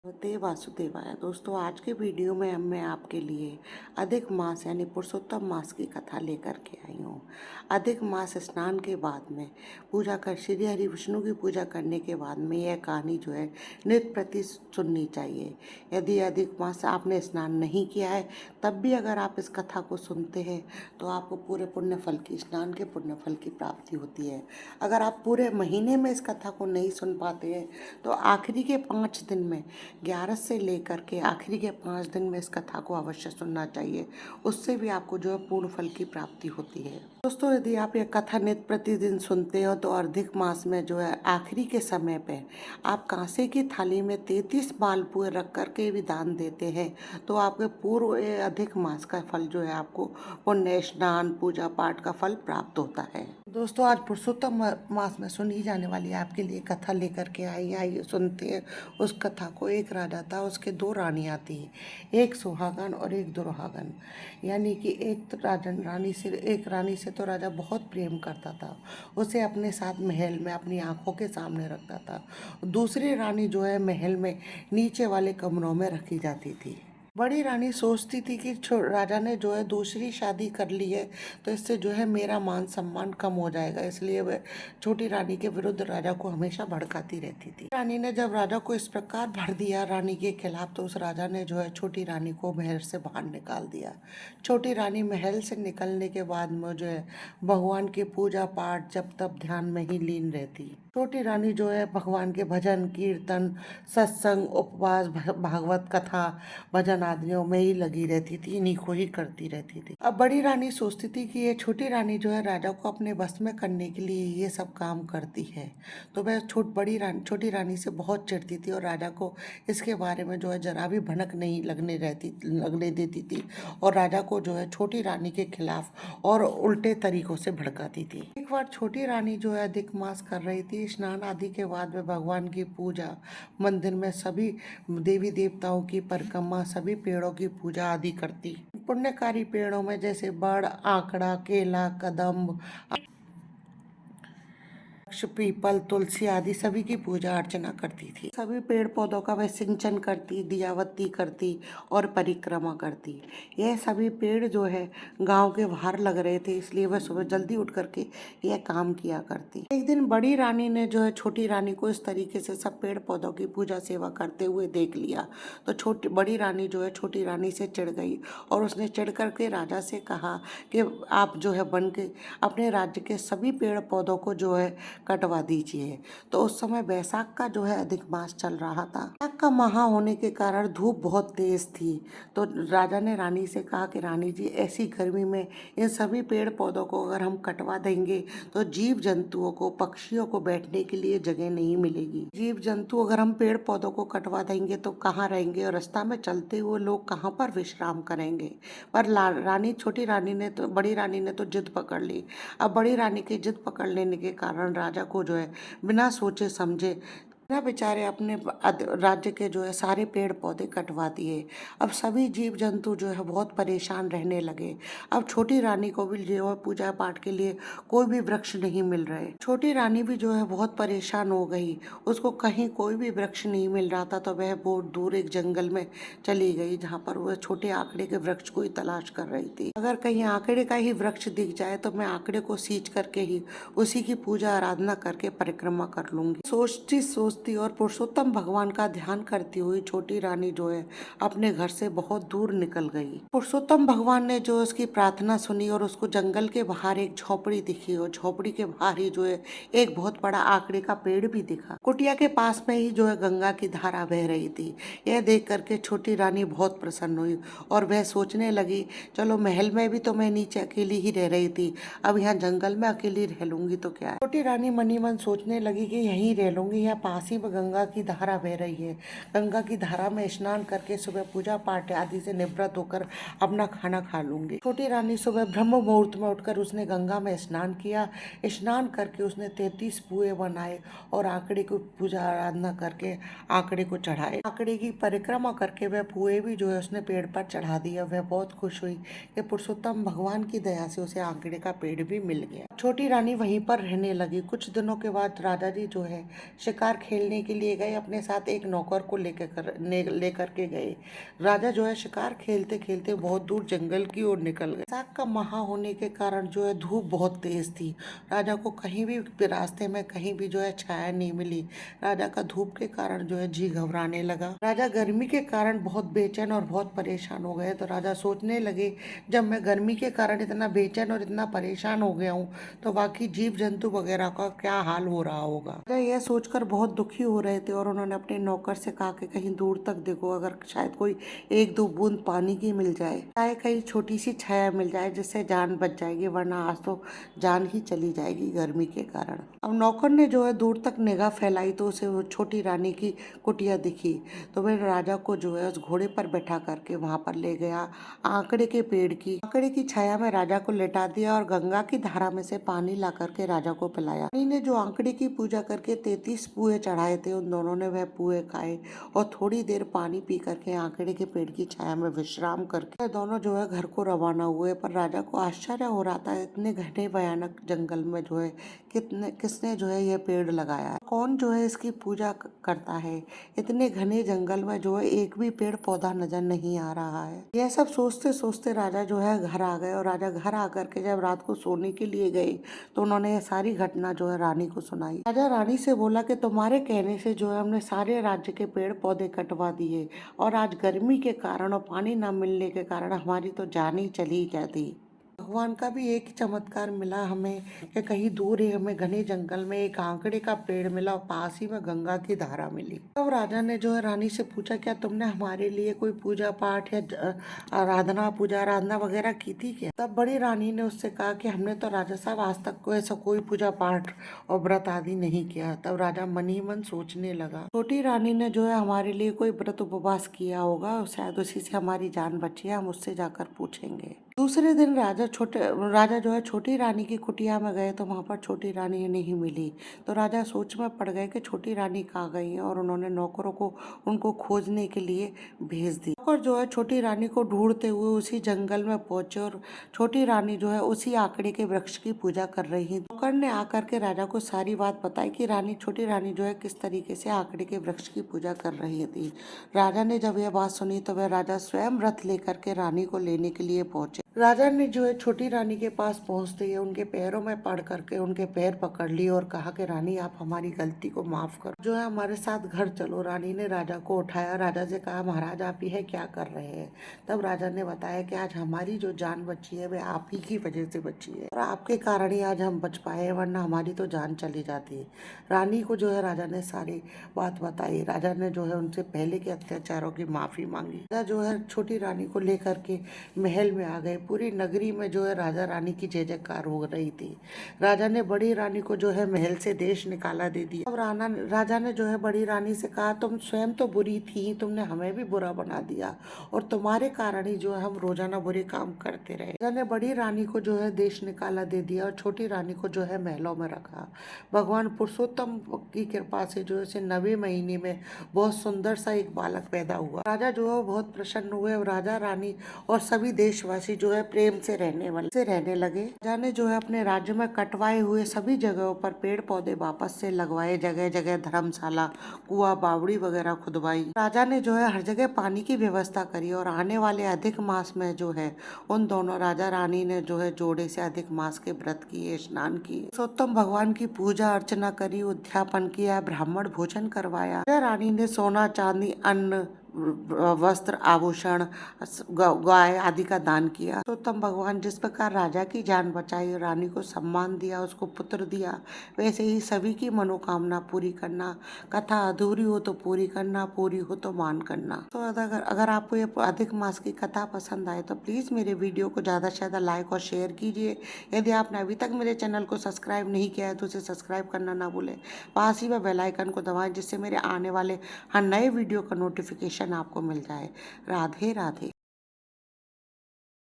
नमस्ते वासुदेवाय। दोस्तों, आज के वीडियो में मैं आपके लिए अधिक मास यानी पुरुषोत्तम मास की कथा लेकर के आई हूँ। अधिक मास स्नान के बाद में पूजा कर श्री हरि विष्णु की पूजा करने के बाद में यह कहानी जो है नित्य प्रति सुननी चाहिए। यदि अधिक मास आपने स्नान नहीं किया है तब भी अगर आप इस कथा को सुनते हैं तो आपको पूरे पुण्य फल की स्नान के पुण्य फल की प्राप्ति होती है। अगर आप पूरे महीने में इस कथा को नहीं सुन पाते हैं तो आखिरी के 5 दिन में 11 से लेकर के आखिरी के 5 दिन में इस कथा को अवश्य सुनना चाहिए। उससे भी आपको जो है पूर्ण फल की प्राप्ति होती है। दोस्तों, यदि आप यह कथा नित्य प्रतिदिन सुनते हो तो अधिक मास में जो है आखिरी के समय पे आप कांसे की थाली में 33 मालपुए रख करके भी दान देते हैं तो आपके पूर्व अधिक मास का फल जो है आपको पुण्य स्नान पूजा पाठ का फल प्राप्त होता है। दोस्तों, आज पुरुषोत्तम मास में सुनी जाने वाली आपके लिए कथा लेकर के आई सुनते हैं उस कथा को। एक राजा था, उसके 2 रानियाँ थी, एक सुहागन और एक दुर्हागन। यानी कि एक रानी से तो राजा बहुत प्रेम करता था, उसे अपने साथ महल में अपनी आंखों के सामने रखता था। दूसरी रानी जो है महल में नीचे वाले कमरों में रखी जाती थी। बड़ी रानी सोचती थी कि राजा ने जो है दूसरी शादी कर ली है तो इससे जो है मेरा मान सम्मान कम हो जाएगा, इसलिए वह छोटी रानी के विरुद्ध राजा को हमेशा भड़काती रहती थी। रानी ने जब राजा को इस प्रकार भर दिया रानी के खिलाफ तो उस राजा ने जो है छोटी रानी को महल से बाहर निकाल दिया। छोटी रानी महल से निकलने के बाद में जो है भगवान की पूजा पाठ जब तब ध्यान में ही लीन रहती। छोटी रानी जो है भगवान के भजन कीर्तन सत्संग उपवास भागवत कथा भजन आदियों में ही लगी रहती थी, इन्हीं को ही करती रहती थी। अब बड़ी रानी सोचती थी कि ये छोटी रानी जो है राजा को अपने बस में करने के लिए ये सब काम करती है, तो वह छोटी रानी से बहुत चिढ़ती थी और राजा को इसके बारे में जो है जरा भी भनक नहीं लगने देती थी और राजा को जो है छोटी रानी के खिलाफ और उल्टे तरीकों से भड़काती थी। एक बार छोटी रानी जो है अधिक मास कर रही थी, स्नान आदि के बाद में भगवान की पूजा मंदिर में सभी देवी देवताओं की परिक्रमा सभी पेड़ों की पूजा आदि करती। पुण्यकारी पेड़ों में जैसे बड़ आंकड़ा केला कदम्ब पीपल तुलसी आदि सभी की पूजा अर्चना करती थी। सभी पेड़ पौधों का वह सिंचन करती, दियावती करती और परिक्रमा करती। यह सभी पेड़ जो है गांव के बाहर लग रहे थे, इसलिए वह सुबह जल्दी उठ करके यह काम किया करती। एक दिन बड़ी रानी ने जो है छोटी रानी को इस तरीके से सब पेड़ पौधों की पूजा सेवा करते हुए देख लिया तो बड़ी रानी जो है छोटी रानी से चिढ़ गई और उसने चिढ़ करके राजा से कहा कि आप जो है बन के अपने राज्य के सभी पेड़ पौधों को जो है कटवा दीजिए। तो उस समय बैसाख का जो है अधिक मास चल रहा था। बैसाख का माह होने के कारण धूप बहुत तेज थी तो राजा ने रानी से कहा कि रानी जी, ऐसी गर्मी में इन सभी पेड़ पौधों को अगर हम कटवा देंगे तो जीव जंतुओं को पक्षियों को बैठने के लिए जगह नहीं मिलेगी। जीव जंतु अगर हम पेड़ पौधों को कटवा देंगे तो कहाँ रहेंगे और रास्ता में चलते हुए लोग कहाँ पर विश्राम करेंगे। पर छोटी रानी ने तो बड़ी रानी ने तो जिद पकड़ ली। अब बड़ी रानी की जिद पकड़ लेने के कारण राजा को जो है बिना सोचे समझे ना बेचारे अपने राज्य के जो है सारे पेड़ पौधे कटवा दिए। अब सभी जीव जंतु जो है बहुत परेशान रहने लगे। अब छोटी रानी को भी जो है पूजा पाठ के लिए कोई भी वृक्ष नहीं मिल रहे। छोटी रानी भी जो है बहुत परेशान हो गई, उसको कहीं कोई भी वृक्ष नहीं मिल रहा था तो वह बहुत दूर एक जंगल में चली गई जहाँ पर वह छोटे आंकड़े के वृक्ष को ही तलाश कर रही थी। अगर कहीं आंकड़े का ही वृक्ष दिख जाए तो मैं आंकड़े को सींच करके ही उसी की पूजा आराधना करके परिक्रमा कर लूंगी। सोचती और पुरुषोत्तम भगवान का ध्यान करती हुई छोटी रानी जो है अपने घर से बहुत दूर निकल गई। पुरुषोत्तम भगवान ने जो उसकी प्रार्थना सुनी और उसको जंगल के बाहर एक झोपड़ी दिखी और झोपड़ी के बाहर ही जो है एक बहुत बड़ा आंकड़े का पेड़ भी दिखा। कुटिया के पास में ही जो है गंगा की धारा बह रही थी। यह देख करके छोटी रानी बहुत प्रसन्न हुई और वह सोचने लगी, चलो महल में भी तो मैं नीचे अकेली ही रह रही थी, अब यहाँ जंगल में अकेली रह लूंगी तो क्या है। छोटी रानी मनी मन सोचने लगी कि यहीं रह लूंगी, यहाँ पास ही में गंगा की धारा बह रही है, गंगा की धारा में स्नान करके सुबह पूजा पाठ आदि से निवृत्त होकर अपना खाना खा लूंगी। छोटी रानी सुबह ब्रह्म मुहूर्त में उठकर उसने गंगा में स्नान किया। स्नान करके उसने 33 पुए बनाए और आंकड़े को पूजा आराधना करके आंकड़े को चढ़ाए। आंकड़े की परिक्रमा करके वह पुए भी जो है उसने पेड़ पर चढ़ा दिया। वह बहुत खुश हुई कि पुरुषोत्तम भगवान की दया से उसे आंकड़े का पेड़ भी मिल गया। छोटी रानी वहीं पर रहने लगी। कुछ दिनों के बाद राजा जी जो है शिकार खेल खेलने के लिए गए, अपने साथ एक नौकर को लेकर के गए। राजा जो है शिकार खेलते खेलते बहुत दूर जंगल की ओर निकल गए। बैसाख का माह होने के कारण जो है धूप बहुत तेज थी। राजा को कहीं भी रास्ते में कहीं भी जो है छाया नहीं मिली। राजा का धूप के कारण जो है जी घबराने लगा। राजा गर्मी के कारण बहुत बेचैन और बहुत परेशान हो गए। तो राजा सोचने लगे, जब मैं गर्मी के कारण इतना बेचैन और इतना परेशान हो गया हूँ तो बाकी जीव जंतु वगैरह का क्या हाल हो रहा होगा। राजा यह सोचकर बहुत दुखी हो रहे थे और उन्होंने अपने नौकर से कहा कि कहीं दूर तक देखो, अगर शायद कोई एक दो बूंद पानी की मिल जाए, चाहे कहीं छोटी सी छाया मिल जाए जिससे जान बच जाएगी, वरना आज तो जान ही चली जाएगी गर्मी के कारण। अब नौकर ने जो है दूर तक निगाह फैलाई तो उसे वो छोटी रानी की कुटिया दिखी। तो वह राजा को जो है उस घोड़े पर बैठा करके वहां पर ले गया। आंकड़े की छाया में राजा को लेटा दिया और गंगा की धारा में से पानी ला करके राजा को पिलाया। रानी ने जो आंकड़े की पूजा करके 33 पुए चढ़ाए थे, उन दोनों ने वह पुए खाए और थोड़ी देर पानी पी करके आंकड़े के पेड़ की छाया में विश्राम करके दोनों जो है घर को रवाना हुए। पर राजा को आश्चर्य हो रहा था, इतने घने भयानक जंगल में जो है किसने जो है यह पेड़ लगाया, कौन जो है इसकी पूजा करता है। इतने घने जंगल में जो है एक भी पेड़ पौधा नजर नहीं आ रहा है। यह सब सोचते सोचते राजा जो है घर आ गए और राजा घर आकर के जब रात को सोने के लिए गए तो उन्होंने ये सारी घटना जो है रानी को सुनाई। राजा रानी से बोला कि तुम्हारे कहने से जो है हमने सारे राज्य के पेड़ पौधे कटवा दिए और आज गर्मी के कारण और पानी न मिलने के कारण हमारी तो जान ही चली जाती। भगवान का भी एक चमत्कार मिला हमें कि कहीं दूर ही हमें घने जंगल में एक आंकड़े का पेड़ मिला और पास ही में गंगा की धारा मिली। तब राजा ने जो है रानी से पूछा, क्या तुमने हमारे लिए कोई पूजा पाठ या आराधना वगैरह की थी क्या? तब बड़ी रानी ने उससे कहा कि हमने तो राजा साहब आज तक कोई ऐसा कोई पूजा पाठ और व्रत आदि नहीं किया। तब राजा मन ही मन सोचने लगा, छोटी रानी ने जो है हमारे लिए कोई व्रत उपवास किया होगा, शायद उसी से हमारी जान बची है, हम उससे जाकर पूछेंगे। दूसरे दिन राजा जो है छोटी रानी की कुटिया में गए तो वहां पर छोटी रानी नहीं मिली। तो राजा सोच में पड़ गए कि छोटी रानी कहाँ गई है और उन्होंने नौकरों को उनको खोजने के लिए भेज दी। नौकर जो है छोटी रानी को ढूंढते हुए उसी जंगल में पहुंचे और छोटी रानी जो है उसी आंकड़े के वृक्ष की पूजा कर रही थी। नौकर ने आकर के राजा को सारी बात बताई कि छोटी रानी जो है किस तरीके से आंकड़े के वृक्ष की पूजा कर रही थी। राजा ने जब यह बात सुनी तो वह राजा स्वयं रथ लेकर के रानी को लेने के लिए पहुंचे। राजा ने जो है छोटी रानी के पास पहुंचते ही उनके पैरों में पड़ करके उनके पैर पकड़ लिए और कहा कि रानी आप हमारी गलती को माफ करो, जो है हमारे साथ घर चलो। रानी ने राजा को उठाया, राजा से कहा, महाराज आप यह क्या कर रहे हैं? तब राजा ने बताया कि आज हमारी जो जान बची है वह आप ही की वजह से बची है और आपके कारण ही आज हम बच पाए, वरना हमारी तो जान चली जाती। रानी को जो है राजा ने सारी बात बताई। राजा ने जो है उनसे पहले के अत्याचारों की माफी मांगी। राजा जो है छोटी रानी को लेकर के महल में आ गए। पूरी नगरी में जो है राजा रानी की जय जयकार हो रही थी। राजा ने बड़ी रानी को जो है महल से देश निकाला दे दिया। अब राजा ने जो है बड़ी रानी से कहा, तुम स्वयं तो बुरी थी, तुमने हमें भी बुरा बना दिया और तुम्हारे कारण ही जो है हम रोजाना बुरे काम करते रहे। राजा ने बड़ी रानी को जो है देश निकाला दे दिया और छोटी रानी को जो है महलों में रखा। भगवान पुरुषोत्तम की कृपा से जो है 9वें महीने में बहुत सुंदर सा एक बालक पैदा हुआ। राजा जो है बहुत प्रसन्न हुए और राजा रानी और सभी देशवासी जो है प्रेम से रहने लगे। राजा ने जो है अपने राज्य में कटवाए हुए सभी जगहों पर पेड़ पौधे वापस से लगवाए, जगह जगह धर्मशाला, कुआं, बावड़ी वगैरह खुदवाई। राजा ने जो है हर जगह पानी की व्यवस्था करी और आने वाले अधिक मास में जो है उन दोनों राजा रानी ने जो है जोड़े से अधिक मास के व्रत किए, स्नान किए, पुरुषोत्तम भगवान की पूजा अर्चना करी, उद्यापन किया, ब्राह्मण भोजन करवाया। राजा रानी ने सोना, चांदी, अन्न, वस्त्र, आभूषण, गाय आदि का दान किया। तो तब भगवान जिस प्रकार राजा की जान बचाई, रानी को सम्मान दिया, उसको पुत्र दिया, वैसे ही सभी की मनोकामना पूरी करना। कथा अधूरी हो तो पूरी करना, पूरी हो तो मान करना। तो अगर आपको ये अधिक मास की कथा पसंद आए तो प्लीज मेरे वीडियो को ज्यादा से ज्यादा लाइक और शेयर कीजिए। यदि आपने अभी तक मेरे चैनल को सब्सक्राइब नहीं किया है तो उसे सब्सक्राइब करना ना भूलें। पास ही में बेल आइकन को दबाएं जिससे मेरे आने वाले हर नए वीडियो का नोटिफिकेशन आपको मिल जाए। राधे राधे।